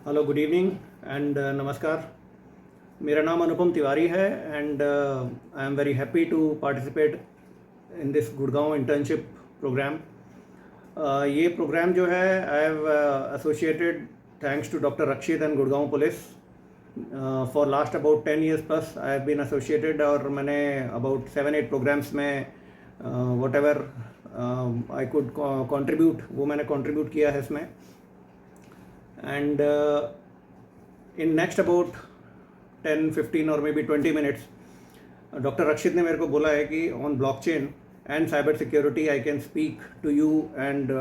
Hello, good evening and नमस्कार। मेरा नाम अनुपम तिवारी है and I am very happy to participate in this Gurgaon internship program. ये प्रोग्राम जो है I have associated thanks to doctor Rakshit and Gurgaon police for last about 10 years plus I have been associated. और मैंने about 7-8 programs में whatever I could contribute वो मैंने contribute किया है इसमें। And in next about 10, 15 or maybe 20 minutes, doctor Rakshit ने मेरे को बोला है कि on blockchain and cyber security I can speak to you and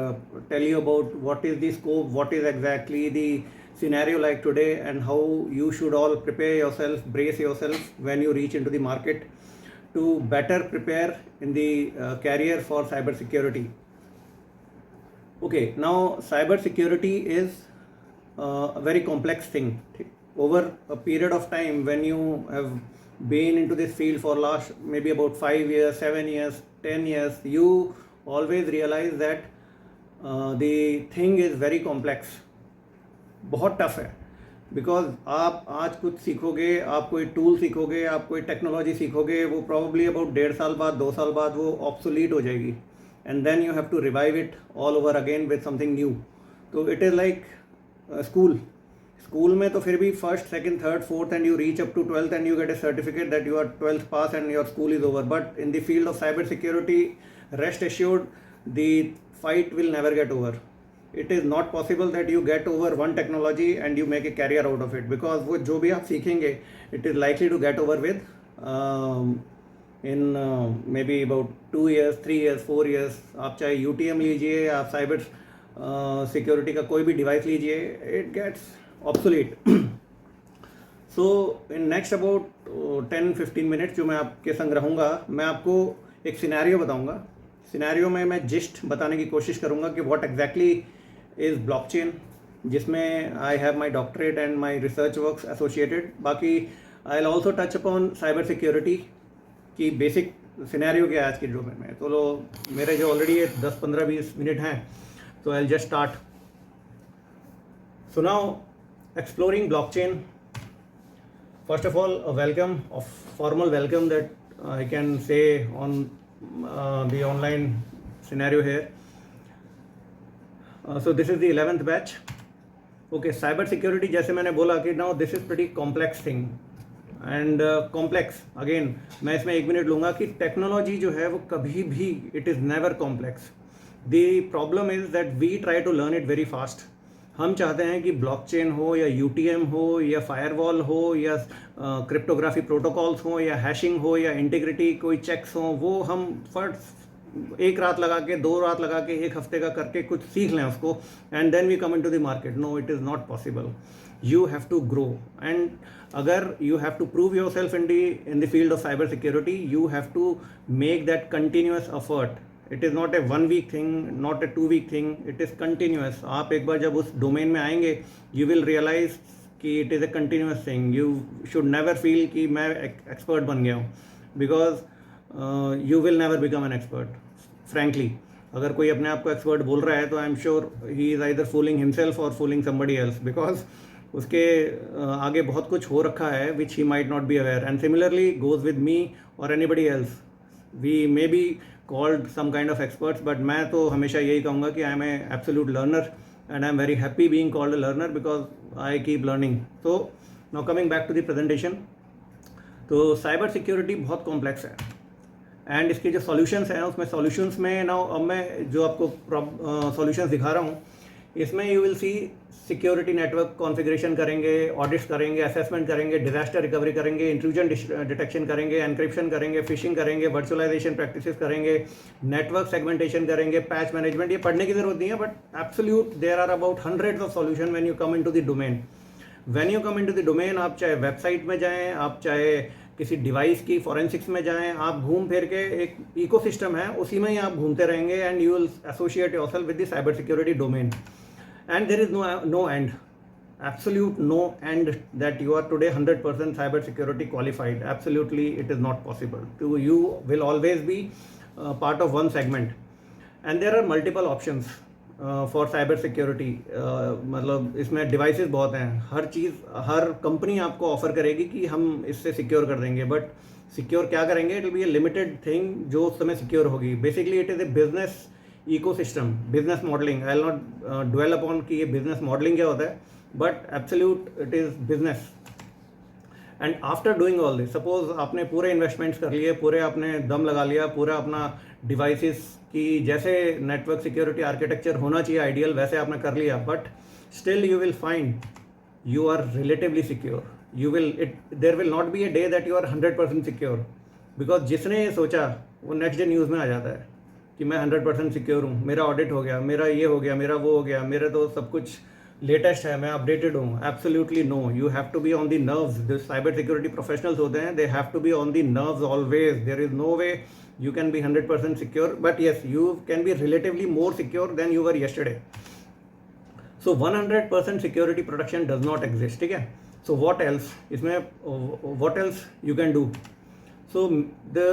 tell you about what is the scope, what is exactly the scenario like today, and how you should all prepare yourself, brace yourself when you reach into the market to better prepare in the career for cyber security. Okay, now cyber security is a very complex thing. Over a period of time, when you have been into this field for last maybe about 5 years, 7 years, 10 years, you always realize that the thing is very complex. बहुत tough है, because आप आज कुछ सीखोगे, आप कोई tool सीखोगे, आप कोई टेक्नोलॉजी सीखोगे, वो प्रॉब्ली अबाउट 1.5 साल बाद, 2 साल बाद वो ऑब्सोलीट हो जाएगी, and then you have to revive it all over again with something new. तो इट इज़ लाइक स्कूल में तो फिर भी first, second, third, fourth and you reach up to 12th and you get a certificate that you are 12th pass and your school is over. But in the field of cyber security, rest assured, the fight will never get over. It is not possible that you get over one technology and you make a career out of it, because वो जो भी आप सीखेंगे it is likely to get over with in maybe about 2 years, 3 years, 4 years. आप चाहे UTM लीजिए, आप cyber security का कोई भी डिवाइस लीजिए, it gets obsolete. So in next about 10-15 minutes जो मैं आपके संग रहूँगा, मैं आपको एक सिनेरियो बताऊँगा. सिनेरियो में मैं जिस्ट बताने की कोशिश करूँगा कि व्हाट एग्जैक्टली इज़ ब्लॉकचेन, जिसमें I have my doctorate and my research works associated. बाकी I will also touch upon cyber security की बेसिक सिनेरियो क्या है आज की डोमेन में. तो लो, मेरे जो ऑलरेडी 10-15-20 मिनट हैं, तो I will just start. So now exploring blockchain. First of all, welcome, formal welcome that I can say on the online scenario here. So this is the 11th batch. Okay, cyber security, जैसे मैंने बोला कि now this is pretty complex thing and complex. Again, मैं इसमें 1 minute लूँगा कि technology जो है वो कभी भी it is never complex. The problem is that we try to learn it very fast. हम चाहते हैं कि ब्लॉकचेन हो या यूटीएम हो या फायरवॉल हो या क्रिप्टोग्राफी प्रोटोकॉल्स हो या हैशिंग हो या इंटीग्रिटी कोई चेक्स हो, वो हम फर्स्ट 1 रात लगा के, 2 रात लगा के, 1 हफ्ते का करके कुछ सीख लें उसको, and then we come into the market. No, it is not possible. You have to grow, and अगर you have to prove yourself in the field of cyber security, you have to make that continuous effort. It is not a 1 week thing, not a 2 week thing, it is continuous. आप एक बार जब उस domain में आएंगे, you will realise कि it is A continuous thing. You should never feel कि मैं एक्सपर्ट बन गया हूँ, because you will never become an expert. Frankly, अगर कोई अपने आप को एक्सपर्ट बोल रहा है, तो I am sure he is either fooling himself और फूलिंग समबडी एल्स, बिकॉज उसके आगे बहुत कुछ हो रखा है which he might not be aware. And similarly goes with me और anybody else. We may be called some kind of experts, but मैं तो हमेशा यही कहूँगा कि I am a absolute learner and I am very happy being called a learner because I keep learning. So now coming back to the presentation. तो cyber security बहुत complex है, and इसके जो सॉल्यूशंस हैं उसमें सॉल्यूशंस में ना, अब मैं जो आपको सॉल्यूशंस दिखा रहा हूँ, इसमें you will see security network configuration करेंगे, ऑडिट्स करेंगे, असेसमेंट करेंगे, डिजास्टर रिकवरी करेंगे, इंट्रूजन डिटेक्शन करेंगे, एनक्रिप्शन करेंगे, फिशिंग करेंगे, वर्चुअलाइजेशन प्रैक्टिसेस करेंगे, नेटवर्क सेगमेंटेशन करेंगे, पैच मैनेजमेंट. ये पढ़ने की जरूरत नहीं है, but absolute there are about hundreds of solution when you come into the domain. When you come into the domain, आप चाहे वेबसाइट में जाएँ, आप चाहे किसी डिवाइस की फॉरेंसिक्स में जाएं, आप घूम फिर के, एक इकोसिस्टम है उसी में ही आप घूमते रहेंगे, and you will associate yourself with the cyber security domain. And there is no end, absolute no end that you are today 100% cyber security qualified. Absolutely, it is not possible. You will always be part of one segment, and there are multiple options. For cyber security. मतलब इसमें devices बहुत हैं, हर चीज़ हर company आपको offer करेगी कि हम इससे secure कर देंगे, बट सिक्योर क्या करेंगे, it will be a limited thing जो उस समय सिक्योर होगी। Basically it is a business ecosystem, business modelling. I will not dwell upon कि ये बिजनेस मॉडलिंग क्या होता है, but absolute it is business. And after doing all this, suppose आपने पूरे इन्वेस्टमेंट्स कर लिए, पूरे आपने दम लगा लिया, पूरा अपना डिवाइसेस की जैसे नेटवर्क सिक्योरिटी आर्किटेक्चर होना चाहिए आइडियल वैसे आपने कर लिया, but still you will find you are relatively secure. There will not be a day that you are 100% secure, because जिसने ये सोचा वो नेक्स्ट डे न्यूज़ में आ जाता है कि मैं 100% सिक्योर हूँ, मेरा ऑडिट हो गया, मेरा ये हो गया, मेरा वो हो गया, मेरा तो सब कुछ लेटेस्ट है, मैं अपडेटेड हूँ। Absolutely no, you have to be on the nerves. जो साइबर सिक्योरिटी प्रोफेशनल्स होते हैं, they have to be on the nerves always. There is no way you can be 100% secure, but yes, you can be relatively more secure than you were yesterday. So 100% security protection does not exist, ठीक है। So what else इसमें what else you can do? So the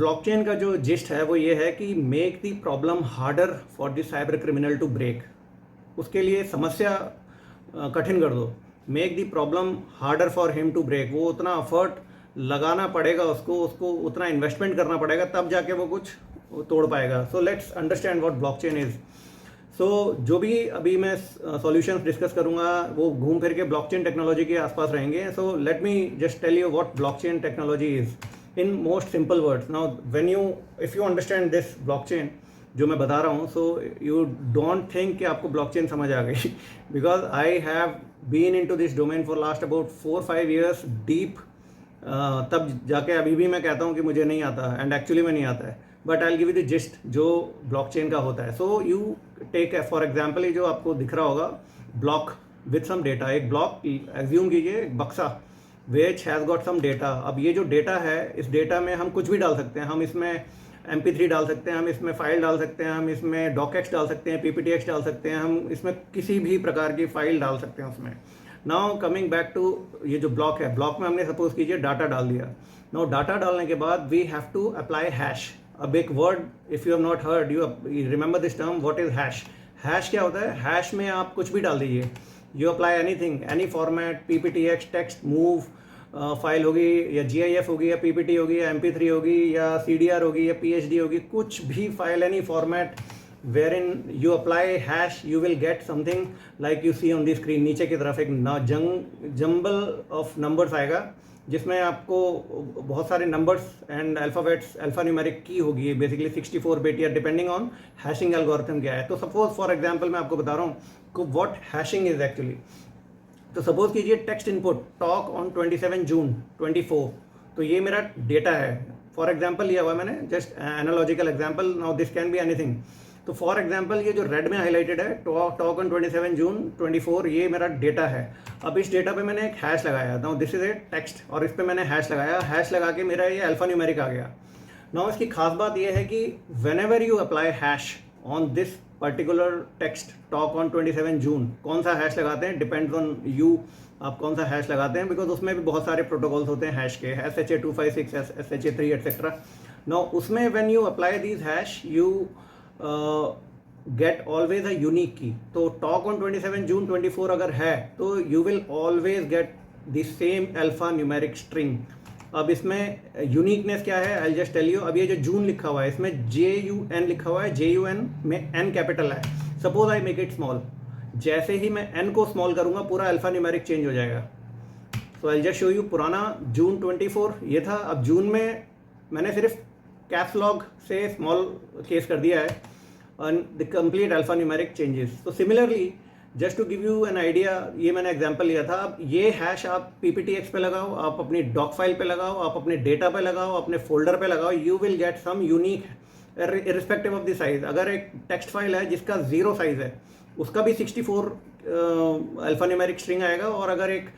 blockchain का जो gist है वो ये है कि make the problem harder for the cyber criminal to break। उसके लिए समस्या कठिन कर दो, make the problem harder for him to break। वो उतना एफर्ट लगाना पड़ेगा उसको उतना इन्वेस्टमेंट करना पड़ेगा, तब जाके वो कुछ तोड़ पाएगा। So let's understand what blockchain is. So जो भी अभी मैं सॉल्यूशंस डिस्कस करूंगा वो घूम फिर के ब्लॉकचेन टेक्नोलॉजी के आसपास रहेंगे। So let me just tell you what blockchain technology is in most simple words. Now when you if you understand this blockchain जो मैं बता रहा हूँ, सो यू डोंट थिंक कि आपको ब्लॉकचेन समझ आ गई, because I have been into this domain for last about 4-5 years deep. तब जाके अभी भी मैं कहता हूँ कि मुझे नहीं आता, एंड एक्चुअली में नहीं आता है, but I will give you the gist जो ब्लॉकचेन का होता है। So you take for example ये जो आपको दिख रहा होगा ब्लॉक विथ सम डेटा, एक ब्लॉक एज्यूम कीजिए, एक बक्सा which has got some data. अब ये जो डेटा है, इस डेटा में हम कुछ भी डाल सकते हैं। हम इसमें MP3 डाल सकते हैं, हम इसमें फाइल डाल सकते हैं, हम इसमें docx डाल सकते हैं, PPTX डाल सकते हैं, हम इसमें किसी भी प्रकार की फाइल डाल सकते हैं उसमें। नाउ कमिंग बैक टू ये जो ब्लॉक है, ब्लॉक में हमने सपोज कीजिए डाटा डाल दिया। नाउ डाटा डालने के बाद we have to apply hash. अब एक word, if you have not heard, you remember this term, what is hash. Hash क्या होता है? हैश में आप कुछ भी डाल दीजिए, you apply anything, any format, PPTX, text, move file होगी या GIF होगी या PPT होगी या MP3 होगी या CDR होगी या PHD होगी, कुछ भी file, any format wherein you apply hash, you will get something like you see on the screen। नीचे की तरफ एक जंबल ऑफ नंबर्स आएगा जिसमें आपको बहुत सारे नंबर्स एंड अल्फ़ाबेट्स, अल्फ़ान्यूमेरिक की होगी, बेसिकली 64 बिट या डिपेंडिंग ऑन हैशिंग एल्गोरिथम क्या है। तो सपोज फॉर एग्जांपल मैं आपको बता रहा हूँ व्हाट हैशिंग इज एक्चुअली। तो सपोज कीजिए टेक्स्ट इनपुट टॉक ऑन 27 जून 24, तो ये मेरा डेटा है। फॉर एग्जाम्पल लिया हुआ है मैंने, just analogical example. Now this can be anything. तो फॉर एग्जाम्पल ये जो रेड में हाईलाइटेड है, टॉक ऑन 27 जून 24, ये मेरा डेटा है। अब इस डेटा पे मैंने एक हैश लगाया, now this is a text, और इस पे मैंने हैश लगाया। हैश लगा के मेरा ये अल्फा न्यूमेरिक आ गया। नाउ इसकी खास बात ये है कि when ever you apply hash on this particular text talk on 27 जून, कौन सा हैश लगाते हैं डिपेंड्स ऑन यू, आप कौन सा हैश लगाते हैं, बिकॉज उसमें भी बहुत सारे प्रोटोकॉल्स होते हैं हैश के, SHA-256, SHA-3 एक्सेट्रा। नाउ उसमें when you apply these hash you get always a unique की। तो टॉक ऑन 27 जून 24 अगर है तो you will always get the same alpha numeric string. अब इसमें यूनिकनेस क्या है, आई जस्ट टेल यू। अब ये जो जून लिखा हुआ है इसमें JUN लिखा हुआ है, JUN में N कैपिटल है। Suppose I make it small, जैसे ही मैं N को स्मॉल करूंगा पूरा अल्फा न्यूमेरिक चेंज हो जाएगा। सो आई जस्ट शो यू, पुराना जून 24 ये था, अब जून में मैंने सिर्फ कैप्स लॉक से स्मॉल केस कर दिया है and the complete alpha numeric changes. तो similarly just to give you an idea, ये मैंने एग्जांपल लिया था। अब ये हैश आप PPTX पे लगाओ, आप अपनी डॉक फाइल पे लगाओ, आप अपने डेटा पे लगाओ, अपने फोल्डर पे लगाओ, you will get some unique irrespective of the size. अगर एक टेक्स्ट फाइल है जिसका 0 साइज है उसका भी 64 अल्फा न्यूमेरिक स्ट्रिंग आएगा, और अगर एक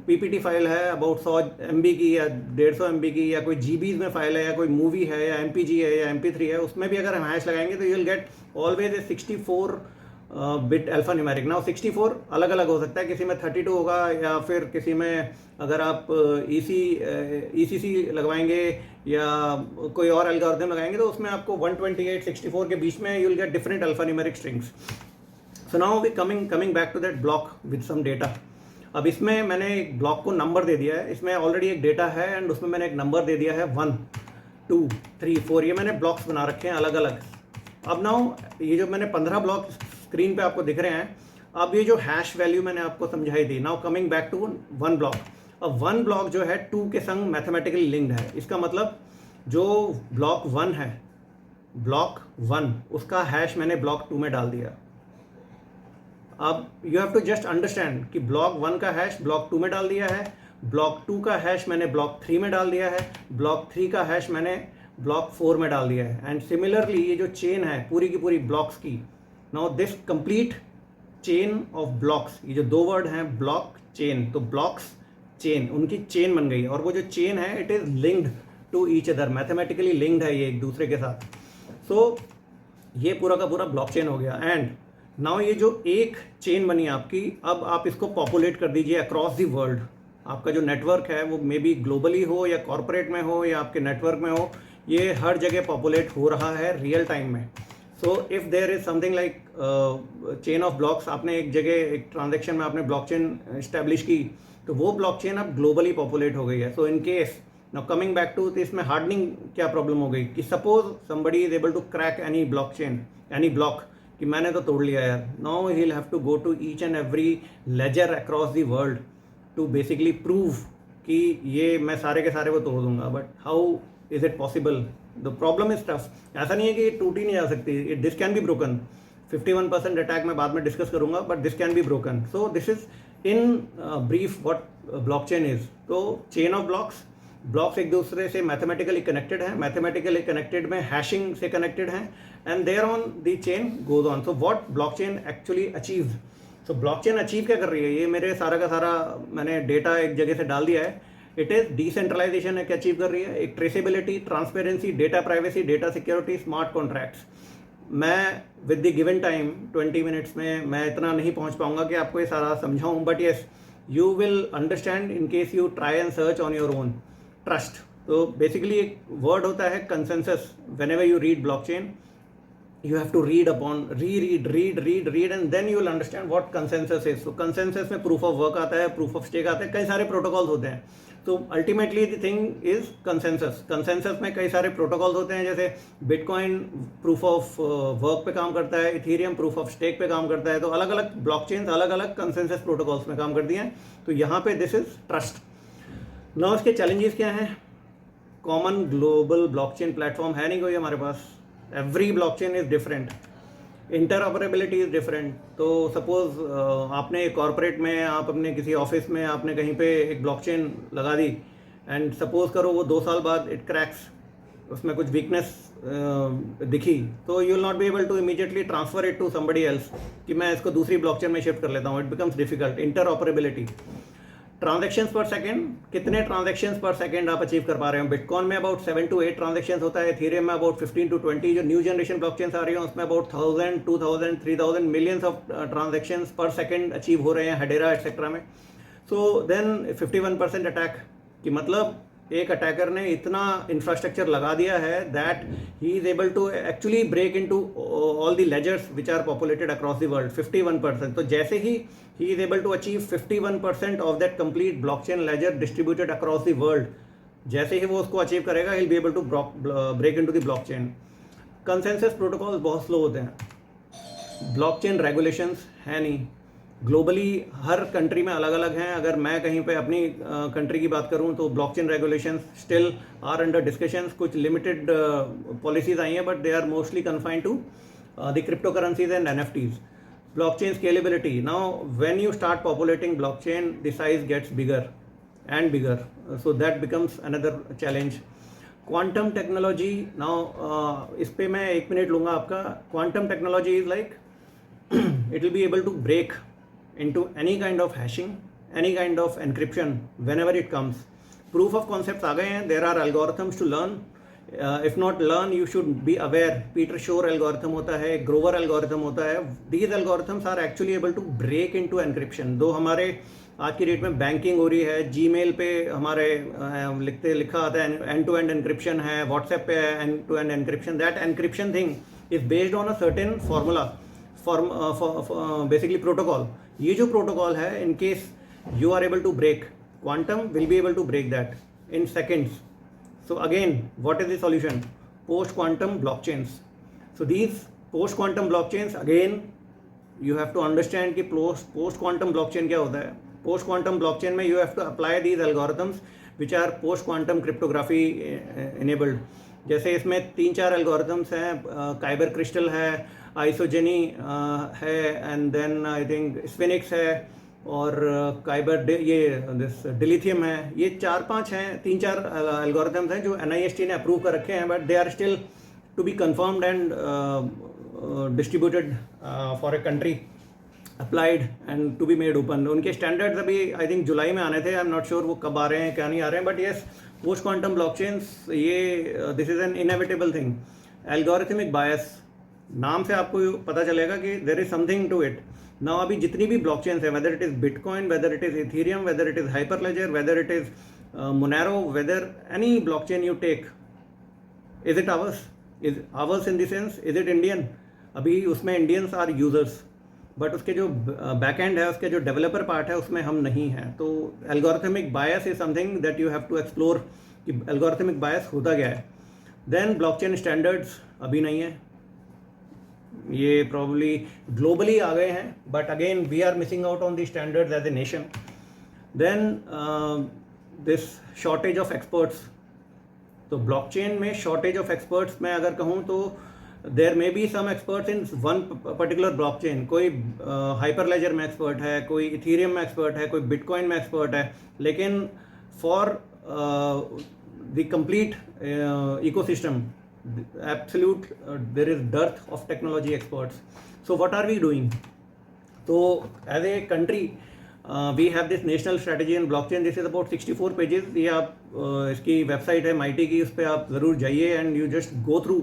PPT फाइल है अबाउट 100 MB की या 150 MB की, या कोई GBs में फाइल है, या कोई मूवी है, या MPG है या MP3 है, उसमें भी अगर हम हैश लगाएंगे तो you will gate always a 64 bit alpha numeric. Now 64 अलग अलग हो सकता है, किसी में 32 होगा, या फिर किसी में अगर आप ECC लगवाएंगे या कोई और एल्गोरिथम लगाएंगे तो उसमें आपको 128 64 के बीच में you will get different alpha numeric strings. So now we coming back to that block with some data. अब इसमें मैंने एक ब्लॉक को नंबर दे दिया है, इसमें ऑलरेडी एक डेटा है एंड उसमें मैंने एक नंबर दे दिया है 1 2 3 4, ये मैंने ब्लॉक्स बना रखे हैं अलग अलग। अब नाउ ये जो मैंने 15 ब्लॉक स्क्रीन पे आपको दिख रहे हैं, अब ये जो हैश वैल्यू मैंने आपको समझाई थी, now coming back to 1 block. अब 1 ब्लॉक जो है 2 के संग मैथमेटिकली लिंक्ड है। इसका मतलब जो ब्लॉक 1 है, ब्लॉक 1 उसका हैश मैंने ब्लॉक 2 में डाल दिया। अब you have to just understand कि ब्लॉक 1 का हैश ब्लॉक 2 में डाल दिया है, ब्लॉक 2 का हैश मैंने ब्लॉक 3 में डाल दिया है, ब्लॉक 3 का हैश मैंने ब्लॉक 4 में डाल दिया है। एंड सिमिलरली ये जो चेन है पूरी की पूरी ब्लॉक्स की, now this complete chain of blocks, ये जो दो वर्ड हैं ब्लॉक चेन, तो ब्लॉक्स चेन, उनकी चेन बन गई, और वो जो चेन है it is linked to each other, mathematically linked है ये एक दूसरे के साथ। सो ये पूरा का पूरा ब्लॉक चेन हो गया। एंड नाउ ये जो एक चेन बनी आपकी, अब आप इसको पॉपुलेट कर दीजिए अक्रॉस दी वर्ल्ड। आपका जो नेटवर्क है वो मे बी ग्लोबली हो या कॉर्पोरेट में हो या आपके नेटवर्क में हो, ये हर जगह पॉपुलेट हो रहा है रियल टाइम में। So if there is something like chain of blocks, आपने एक जगह एक ट्रांजेक्शन में आपने ब्लॉकचेन इस्टेब्लिश की, तो वो ब्लॉकचेन अब ग्लोबली पॉपुलेट हो गई है। So in case now coming back to, तो इसमें हार्डनिंग क्या प्रॉब्लम हो गई कि suppose somebody is able to crack any blockchain, any block, कि मैंने तो तोड़ लिया यार, now he will have to go to each and every ledger across the world to basically prove कि ये मैं सारे के सारे वो तोड़ दूंगा। But how is it possible? The problem is tough. ऐसा नहीं है कि ये टूट ही नहीं जा सकती, this can be broken. 51% attack मैं बाद में डिस्कस करूंगा, but this can be broken. So this is in brief what blockchain is. तो चेन ऑफ ब्लॉक्स, ब्लॉक्स एक दूसरे से मैथमेटिकली कनेक्टेड हैं, मैथमेटिकली कनेक्टेड में हैशिंग से कनेक्टेड हैं, and there on the chain goes on. So what blockchain actually achieves, so blockchain achieve क्या कर रही है? ये मेरे सारा का सारा मैंने डेटा एक जगह से डाल दिया है। इट इज डिसेंट्रलाइजेशन है, क्या अचीव कर रही है? एक traceability, transparency, data privacy, data security, smart contracts. मैं with the given time 20 minutes में मैं इतना नहीं पहुंच पाऊंगा कि आपको ये सारा समझाऊं, but yes you will understand in case you try and search on your own. Trust, तो बेसिकली एक वर्ड होता है consensus. When ever you read blockchain you have to read upon, read and then you will understand what consensus is. So consensus में proof of work आता है, proof of stake आता है, कई सारे protocols होते हैं। तो ultimately the thing is consensus। consensus में कई सारे protocols होते हैं, जैसे Bitcoin proof of work पे काम करता है, Ethereum proof of stake पे काम करता है। तो अलग अलग blockchains अलग अलग consensus protocols में काम करती हैं। तो यहाँ पे this is trust। now इसके challenges क्या हैं? कॉमन ग्लोबल ब्लॉकचेन प्लेटफॉर्म है नहीं कोई हमारे पास। Every blockchain is different, interoperability is different. तो सपोज आपने कॉर्पोरेट में, आप अपने किसी ऑफिस में आपने कहीं पे एक ब्लॉकचेन लगा दी, एंड सपोज करो वो 2 साल बाद इट क्रैक्स, उसमें कुछ वीकनेस दिखी, तो you will not be able to immediately transfer it to somebody else कि मैं इसको दूसरी ब्लॉकचेन में शिफ्ट कर लेता हूँ। It becomes difficult. Interoperability, transactions पर सेकंड, कितने ट्रांजैक्शंस पर सेकंड आप अचीव कर पा रहे हो? बिटकॉइन में अबाउट 7 to 8 ट्रांजैक्शंस होता है, इथेरियम में अबाउट 15 to 20, जो न्यू जनरेशन ब्लॉकचेन्स आ रही हैं उसमें अबाउट 1000, 2000, 3000 मिलियंस ऑफ ट्रांजैक्शंस पर सेकंड अचीव हो रहे हैं, हेडेरा एटसेट्रा में। सो देन 51% अटैक, कि मतलब एक अटैकर ने इतना इंफ्रास्ट्रक्चर लगा दिया है that he is able to actually break into all the ledgers which are populated across the world. 51%। तो जैसे he is able to achieve 51% of that complete blockchain ledger distributed across the world, जैसे ही वो उसको achieve करेगा he will be able to break into the blockchain. Consensus protocols बहुत slow होते हैं, ब्लॉकचेन रेगुलेशंस है नहीं, ग्लोबली हर कंट्री में अलग अलग हैं। अगर मैं कहीं पे अपनी कंट्री की बात करूं तो blockchain regulations still are under discussions. कुछ लिमिटेड पॉलिसीज आई हैं, but they are mostly confined to the cryptocurrencies and NFTs। Blockchain scalability, now when you start populating blockchain the size gets bigger and bigger, so that becomes another challenge. Quantum technology, now इस पे मैं 1 minute लूँगा आपका। Quantum technology is like it will be able to break into any kind of hashing, any kind of encryption whenever it comes. Proof of concepts आ गए हैं, there are algorithms to learn if not learn you should be aware. Peter Shor algorithm होता है, Grover algorithm होता है। These algorithms are actually able to break into encryption. दो हमारे आज की डेट में बैंकिंग हो रही है, जीमेल पे हमारे लिखा आता है एंड टू एंड एनक्रिप्शन है, व्हाट्सएप पे end to end encryption. That encryption thing is based on a certain formula, basically protocol. ये जो प्रोटोकॉल है, in case you are able to break, quantum will be able to break that in seconds. So again, what is the solution? Post quantum blockchains. So these post quantum blockchains, again you have to understand कि post quantum blockchain क्या होता है। post quantum blockchain में you have to apply these algorithms which are post quantum cryptography enabled। जैसे इसमें 3-4 algorithms हैं, Kyber crystal है, isogeny है, and then I think Sphinx है, और काइबर ये दिस डिलिथियम है। ये 4-5 हैं, 3-4 एल्गोरिथम्स हैं जो NIST ने अप्रूव कर रखे हैं, but they are still to be confirmed and distributed for a country, applied and to be made open. उनके स्टैंडर्ड्स अभी आई थिंक जुलाई में आने थे, आई एम नॉट श्योर वो कब आ रहे हैं क्या नहीं आ रहे हैं, but yes post quantum blockchains, ये this is an inevitable thing. Algorithmic bias, नाम से आपको पता चलेगा कि there is something to it. Now अभी जितनी भी ब्लॉकचेन्स है, whether it is Bitcoin, whether it is Ethereum, whether it is Hyperledger, whether it is Monero, whether any blockchain you take, is it ours? Is ours in the sense is it Indian? अभी उसमें Indians are users, but उसके जो back and है, उसके जो developer part है, उसमें हम नहीं हैं। तो algorithmic bias is something that you have to explore कि एल्गोरिथमिक बायस होता क्या है। देन ब्लॉकचेन स्टैंडर्ड्स अभी नहीं है, ये प्रॉब्ली ग्लोबली आ गए हैं, but again we are missing out on the standards as a nation. Then this shortage of experts. तो ब्लॉकचेन में शॉर्टेज ऑफ एक्सपर्ट्स मैं अगर कहूँ तो there may be some experts in one particular blockchain. कोई हाइपरलेजर में expert है, कोई इथेरियम में एक्सपर्ट है, कोई बिटकॉइन में एक्सपर्ट है, लेकिन for the complete ecosystem absolute there is dearth of technology experts. So what are we doing? So as a country we have this national strategy in blockchain. This is about 64 pages. ये आप इसकी website है MIT की, उस पर आप ज़रूर जाइए and you just go through,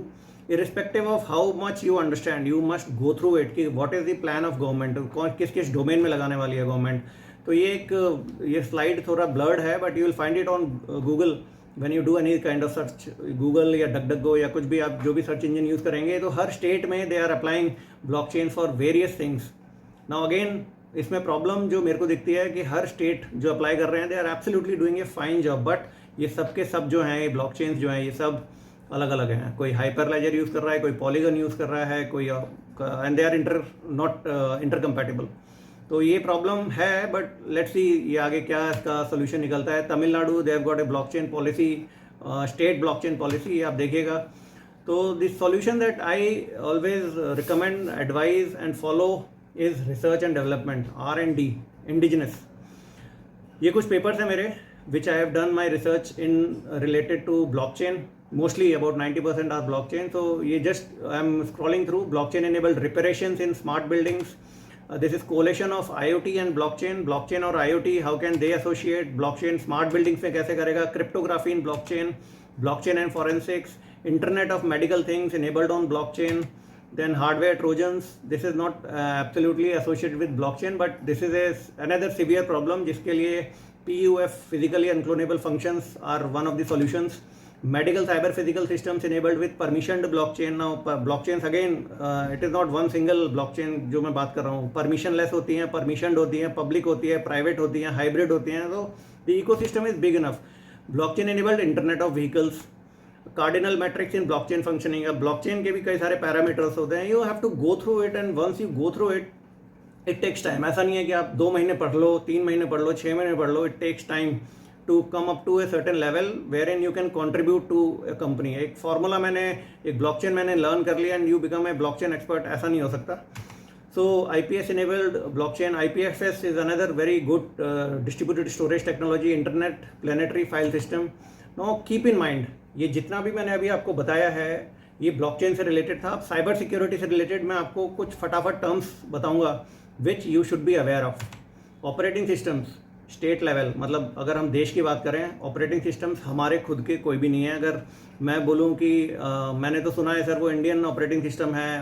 irrespective of how much you understand, you must go through it कि what is the plan of government, किस किस डोमेन में लगाने वाली है गवर्नमेंट। तो ये स्लाइड थोड़ा ब्लर्ड है, but you will find it on Google when you do any kind of search, Google या डकडको या कुछ भी आप जो भी सर्च इंजन यूज़ करेंगे, तो हर स्टेट में they are applying blockchain for various things. Now again इसमें प्रॉब्लम जो मेरे को दिखती है कि हर स्टेट जो अप्लाई कर रहे हैं, they are absolutely doing a fine job, but ये सब के सब जो हैं, ये ब्लॉकचेन्स जो हैं, ये सब अलग अलग हैं। कोई हाइपरलेजर यूज़ कर रहा है, कोई पॉलीगन यूज़ कर रहा है, कोई एंड दे आर नॉट इंटरकम्पैटिबल। तो ये प्रॉब्लम है, बट लेट्स सी ये आगे क्या इसका सोल्यूशन निकलता है। Tamil Nadu they have got a blockchain policy, state blockchain policy, आप देखिएगा। तो this solution that I always recommend, advise and follow is research and development, R&D, indigenous. ये कुछ पेपर्स हैं मेरे which I have done my research in related to blockchain, mostly about 90% are blockchain. तो ये just I am scrolling through blockchain enabled reparations in smart buildings. This is coalition of IoT and blockchain. Blockchain और IoT, how can they associate? Blockchain smart buildings में कैसे करेगा? Cryptography in blockchain, blockchain and forensics, Internet of medical things enabled on blockchain. Then hardware trojans. This is not absolutely associated with blockchain, but this is another severe problem जिसके लिए PUF, physically unclonable functions, are one of the solutions. Medical cyber physical systems enabled with permissioned blockchain. Now blockchains again, it is not one single blockchain जो मैं बात कर रहा हूँ, permissionless होती हैं, permissioned होती हैं, public होती है, private होती हैं, hybrid होती हैं। तो the ecosystem is big enough. Blockchain enabled internet of vehicles, cardinal metrics in blockchain functioning। अब blockchain के भी कई सारे parameters होते हैं, you have to go through it, and once you go through it, it takes time। ऐसा नहीं है कि आप 2 महीने पढ़ लो, 3 महीने पढ़ लो, 6 महीने पढ़ लो, it takes time to come up to a certain level wherein you can contribute to a company। एक फार्मूला मैंने, एक ब्लॉकचेन मैंने लर्न कर लिया and you become a blockchain expert, ऐसा नहीं हो सकता। So IPS enabled blockchain, IPFS is another very good distributed storage technology, internet planetary file system। Now keep in mind, ये जितना भी मैंने अभी आपको बताया है, ये ब्लॉकचेन से रिलेटेड था। अब साइबर सिक्योरिटी से रिलेटेड मैं आपको कुछ फटाफट टर्म्स बताऊंगा which you should be aware of. Operating systems, 2 types of operating systems, one is Linux, one is Ubuntu। Linux is the state level, मतलब अगर हम देश की बात करें, ऑपरेटिंग सिस्टम्स हमारे खुद के कोई भी नहीं है। अगर मैं बोलूं कि मैंने तो सुना है सर वो इंडियन ऑपरेटिंग सिस्टम है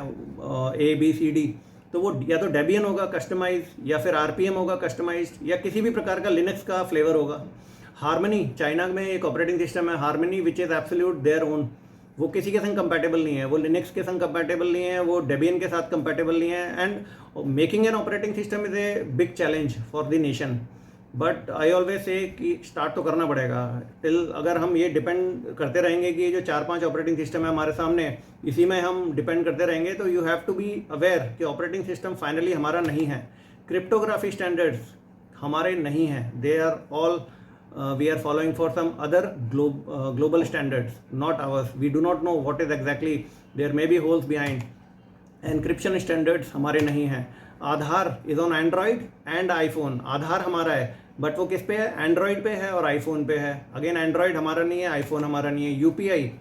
ABCD, तो वो या तो डेबियन होगा कस्टमाइज, या फिर RPM होगा कस्टमाइज, या किसी भी प्रकार का लिनक्स का फ्लेवर होगा। हार्मनी, चाइना में एक ऑपरेटिंग सिस्टम है harmony, which is absolute their own, वो किसी के संग कंपैटिबल नहीं है, वो लिनक्स के संग कंपैटिबल नहीं है, वो डेबियन के साथ कंपैटिबल नहीं है। And making an operating system is a big challenge for the nation. But I always say कि स्टार्ट तो करना पड़ेगा। टिल अगर हम ये डिपेंड करते रहेंगे कि ये जो 4-5 ऑपरेटिंग सिस्टम है हमारे सामने, इसी में हम डिपेंड करते रहेंगे, तो you have to be aware कि ऑपरेटिंग सिस्टम फाइनली हमारा नहीं है। क्रिप्टोग्राफी स्टैंडर्ड्स हमारे नहीं हैं, they are all we are following for some other global standards, not ours. We do not know what is exactly, there may be holes behind. Encryption standards हमारे नहीं हैं। Aadhaar is on Android and iPhone, Aadhaar हमारा है but वो किस पे है, Android पे है और आईफोन पे है। अगेन एंड्रॉयड हमारा नहीं है, आईफोन हमारा नहीं है। यूपीआई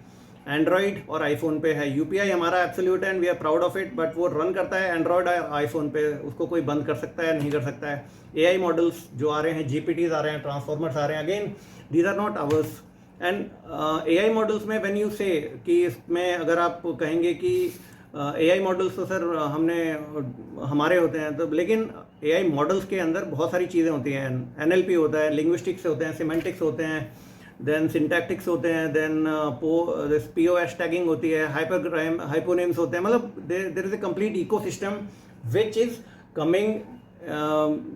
एंड्रॉयड और आईफोन पे है, यूपीआई हमारा एब्सोल्यूट है and we are proud of it, but वो रन करता है एंड्रॉयड और आईफोन पे, उसको कोई बंद कर सकता है, नहीं कर सकता है। एआई मॉडल्स जो आ रहे हैं, जीपीटीज आ रहे हैं, ट्रांसफॉर्मर्स आ रहे हैं, again these are not ours. And AI models में व्हेन यू से कि इसमें अगर आप कहेंगे कि एआई मॉडल्स तो सर हमारे होते हैं, तो लेकिन एआई मॉडल्स के अंदर बहुत सारी चीज़ें होती हैं। एनएलपी होता है, लिंग्विस्टिक्स होते हैं, सिमेंटिक्स होते हैं, देन सिंटैक्टिक्स होते हैं, देन POS टैगिंग होती है, हाइपोनिम्स होते हैं, मतलब there is a complete ecosystem which is coming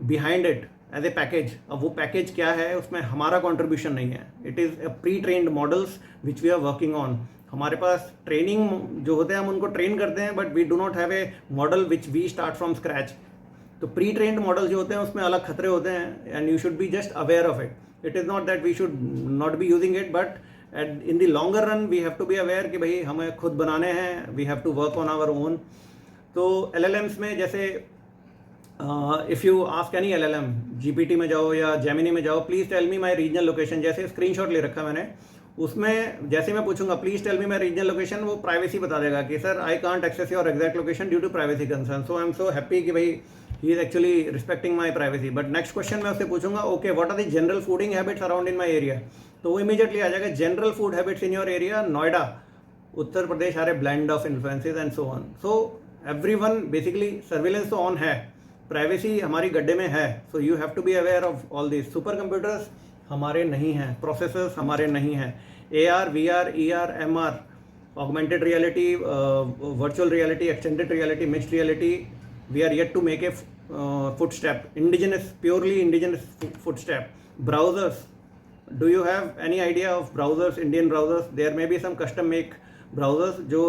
behind it as a package. अब वो पैकेज क्या है, उसमें हमारा कॉन्ट्रीब्यूशन नहीं है। It is a pre trained models which we are working on. हमारे पास ट्रेनिंग जो होते हैं हम उनको ट्रेन करते हैं, but we do not have a model which we start from scratch. तो प्री ट्रेन्ड मॉडल जो होते हैं उसमें अलग खतरे होते हैं and you should be just aware of it. It is not that we should not be using it, but in the longer run we have to be aware कि भाई हमें खुद बनाने हैं, we have to work on our own. तो LLMs में जैसे if you ask any LLM, GPT में जाओ या जेमिनी में जाओ, please tell me my regional location, जैसे स्क्रीनशॉट ले रखा मैंने, उसमें जैसे मैं पूछूंगा please tell me my regional location, वो प्राइवेसी बता देगा कि sir I can't access your exact location due to privacy concern. So I am so happy कि भाई he is actually respecting my privacy. But next question मैं उससे पूछूंगा, okay what are the general fooding habits around in my area, तो वो immediately आ जाएगा general food habits in your area, Noida, Uttar Pradesh are a blend of influences and so on. So everyone basically surveillance तो on है, privacy हमारी गड्ढे में है। So you have to be aware of all this. Super computers हमारे नहीं हैं, processors हमारे नहीं हैं। AR, VR, ER, MR, augmented reality, virtual reality, extended reality, mixed reality, we are yet to make a footstep, indigenous, purely indigenous footstep. Browsers, do you have any idea of browsers, Indian browsers? There may be some custom make browsers जो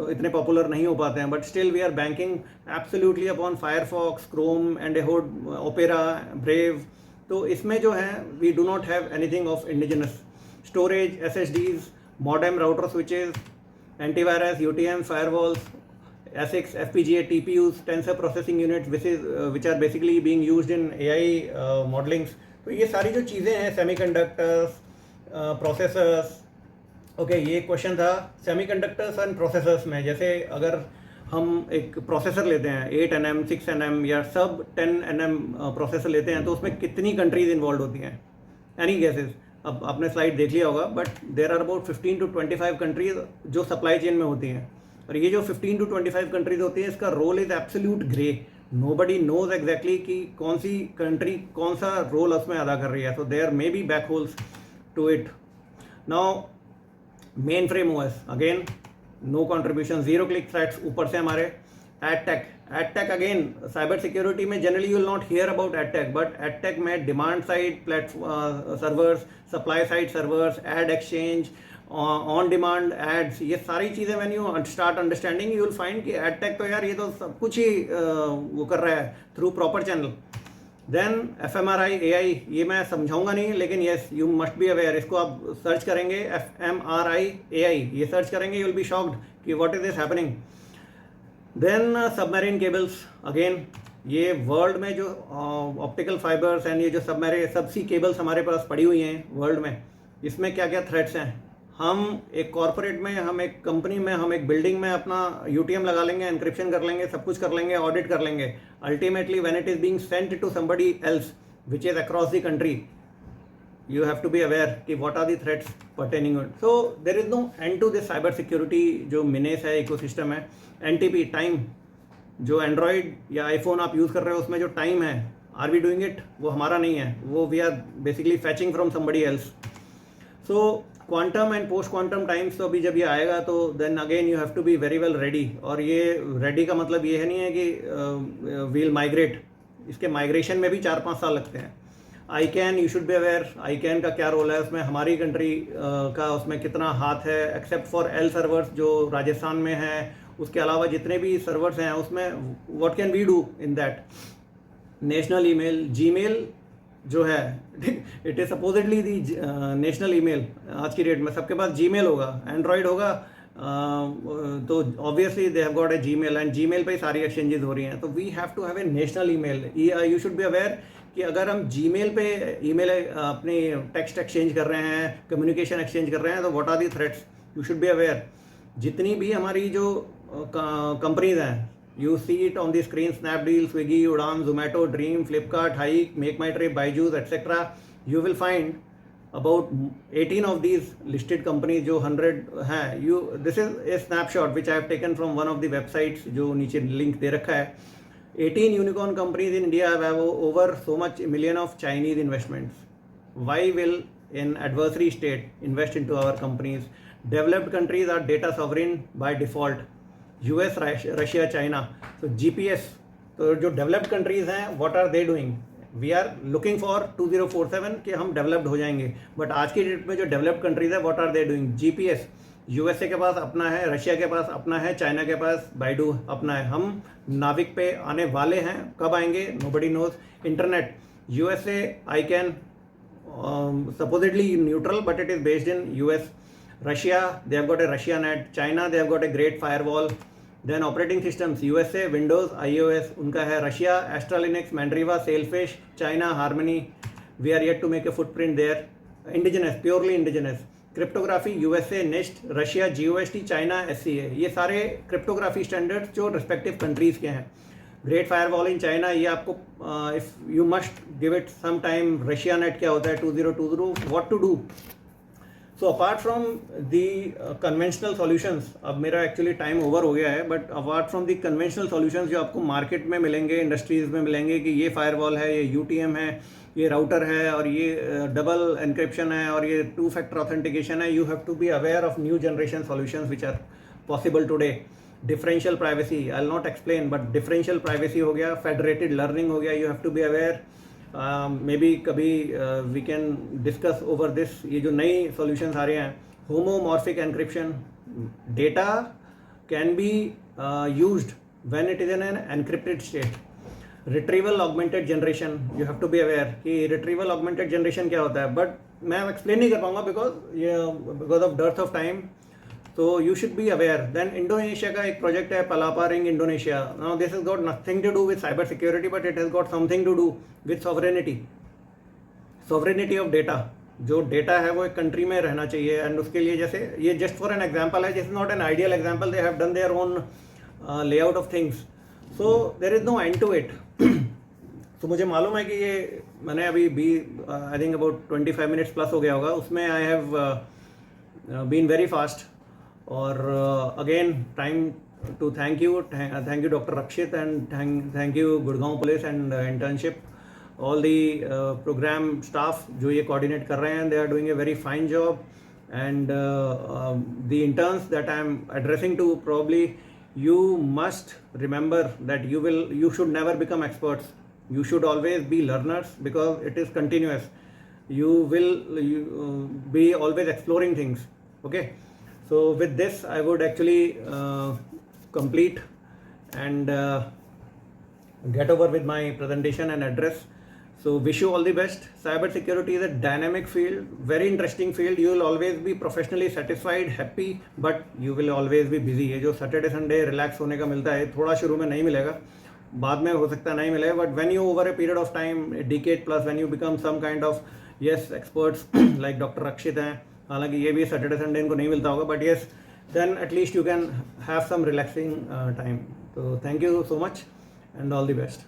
इतने popular नहीं हो पाते हैं, but still we are banking absolutely upon Firefox, Chrome and Opera, Brave. तो इसमें जो है we do not have anything of indigenous. Storage, SSDs, modem, router switches, antivirus, UTM, firewalls, ASICs, FPGA, TPUs, tensor processing units, which are basically being used in AI modelings. तो ये सारी जो चीज़ें हैं, सेमीकंडक्टर्स, प्रोसेसर्स, ओके ये question था semiconductors and processors में। जैसे अगर हम एक प्रोसेसर लेते हैं 8nm, 6nm या सब 10nm प्रोसेसर लेते हैं, तो उसमें कितनी कंट्रीज इन्वॉल्व होती हैं? Any guesses? अब आपने स्लाइड देख लिया होगा, but there are about 15 to 25 countries जो सप्लाई चेन में होती हैं। और ये जो 15 to 25 कंट्रीज होती हैं, इसका role is absolute grey. Nobody knows exactly कि कौन सी कंट्री कौन सा रोल उसमें अदा कर रही है। So there may be back holes to it. Now mainframe OS, again no contribution, zero click threats ऊपर से हमारे। एडटेक अगेन साइबर सिक्योरिटी में generally you will not hear about adtech, but adtech में demand side servers, supply side servers, ad exchange, on demand ads, ये सारी चीज़ें when you start understanding you will find कि adtech तो यार ये तो सब कुछ ही वो कर रहा है through proper channel. Then FMRI, AI, ये मैं समझाऊंगा नहीं, लेकिन yes you must be aware. इसको आप सर्च करेंगे FMRI AI, ये सर्च करेंगे यू विल बी शॉक्ड कि what is this happening. Then submarine cables, again ये वर्ल्ड में जो ऑप्टिकल फाइबर्स एंड ये जो सबसी केबल्स हमारे पास पड़ी हुई हैं वर्ल्ड में, इसमें क्या क्या थ्रेट्स हैं। हम एक कॉर्पोरेट में, हम एक कंपनी में, हम एक बिल्डिंग में अपना UTM लगा लेंगे, एनक्रिप्शन कर लेंगे, सब कुछ कर लेंगे, ऑडिट कर लेंगे। Ultimately when it is being sent to somebody else, which is across the country. You have to be aware कि what are the threats pertaining on. So there is no end to this cyber security जो menace है ecosystem है. NTP time जो Android या iPhone आप use कर रहे हो उसमें जो टाइम है, आर वी डूइंग इट, वो हमारा नहीं है, वो we are basically fetching from somebody else. So quantum and post quantum times तो अभी जब ये आएगा तो then again you have to be very well ready. और ये रेडी का मतलब ये है नहीं है कि वील माइग्रेट, इसके माइग्रेशन में भी 4-5 साल लगते हैं. I can, you should be aware I can का क्या रोल है उसमें, हमारी कंट्री का उसमें कितना हाथ है. एक्सेप्ट फॉर एल सर्वर्स जो राजस्थान में है, उसके अलावा जितने भी सर्वर्स हैं उसमें what can we do in that. National email, Gmail जो है it is supposedly the national email. आज की डेट में सबके पास जीमेल होगा, एंड्रॉयड होगा, तो obviously they have got a Gmail and Gmail पे ही सारी एक्सचेंजेस हो रही हैं. तो we have to have a national email. You should be aware कि अगर हम जीमेल पे ईमेल अपनी टेक्स्ट एक्सचेंज कर रहे हैं, कम्युनिकेशन एक्सचेंज कर रहे हैं, तो what are the threats, you should be aware. जितनी भी हमारी जो कंपनीज हैं, you see it on the screen, Snapdeal, Swiggy, Udaan, Zomato, Dream, Flipkart, Hike, Make My Trip, Byju's, etc. You will find about 18 of these listed companies जो 100 हैं. This is a snapshot which I have taken from one of the websites जो नीचे link दे रखा है. 18 unicorn companies in India have over so much million of Chinese investments. Why will an adversary state invest into our companies? Developed countries are data sovereign by default. US, Russia, China. तो GPS, तो जो developed countries हैं what are they doing? We are looking for 2047 कि हम developed हो जाएंगे. But आज की डेट में जो डेवलप्ड कंट्रीज़ है what are they doing? GPS, USA के पास अपना है, रशिया के पास अपना है, चाइना के पास बाइडू अपना है. हम नाविक पे आने वाले हैं, कब आएंगे nobody knows. Internet, USA, I can supposedly neutral but it is based in US. Russia, they have got a Russia net. China, they have got a great firewall. Then operating systems, USA, Windows, iOS उनका है. Russia, Astra Linux, Mandriva, Sailfish. China, Harmony. We are yet to make a footprint there. Indigenous, purely indigenous. Cryptography, USA, NIST, Russia, GOST, China, SCA. ये सारे cryptography standards जो respective countries के हैं. Great firewall in China, ये आपको if you must give it some time. Russia net क्या होता है 2020, what to do. So apart from the conventional solutions, अब मेरा एक्चुअली टाइम ओवर हो गया है, but apart from the conventional solutions जो आपको मार्केट में मिलेंगे, इंडस्ट्रीज में मिलेंगे कि ये फायरवॉल है, ये UTM है, ये राउटर है, और ये डबल एनक्रिप्शन है, और ये 2 फैक्टर ऑथेंटिकेशन है. You have to be aware of new generation solutions which are possible today. Differential privacy, I will not explain, but differential privacy हो गया, फेडरेटेड लर्निंग हो गया. You have to be aware. Maybe कभी we can discuss over this. ये जो नई solutions आ रहे हैं, homomorphic encryption, data can be used when it is in an encrypted state. Retrieval augmented generation, you have to be aware कि retrieval augmented generation क्या होता है, बट मैं एक्सप्लेन नहीं कर पाऊंगा because of dearth of time. So you should be aware. Then Indonesia का एक प्रोजेक्ट है Palapa Ring Indonesia. Now this has got nothing to do with cyber security, but it has got something to do with sovereignty. Sovereignty of data. जो data है वो एक country में रहना चाहिए, एंड उसके लिए जैसे ये जस्ट फॉर एन एग्जाम्पल है, this is not an ideal example. They have done their own layout of things. So there is no end to it. तो मुझे मालूम है कि ये मैंने अभी भी I think about 25 minutes plus हो गया होगा, उसमें I have been very fast. और again time to thank you doctor Rakshit, and thank you Gurgaon police and internship, all the program staff जो ये कोऑर्डिनेट कर रहे हैं. They are doing a very fine job. And the interns that I am addressing to, probably you must remember that you should never become experts. You should always be learners because it is continuous. You will be always exploring things. Okay. So with this I would actually complete and get over with my presentation and address. So wish you all the best. Cyber security is a dynamic field, very interesting field. You will always be professionally satisfied, happy, but you will always be busy. ये जो Saturday Sunday relax होने का मिलता है, थोड़ा शुरू में नहीं मिलेगा, बाद में हो सकता है नहीं मिलेगा, but when you over a period of time, a decade plus, when you become some kind of yes experts like doctor Rakshit हैं, हालांकि ये भी सैटरडे संडे इनको नहीं मिलता होगा, but yes then at least you can have some relaxing time. तो thank you so much and all the best.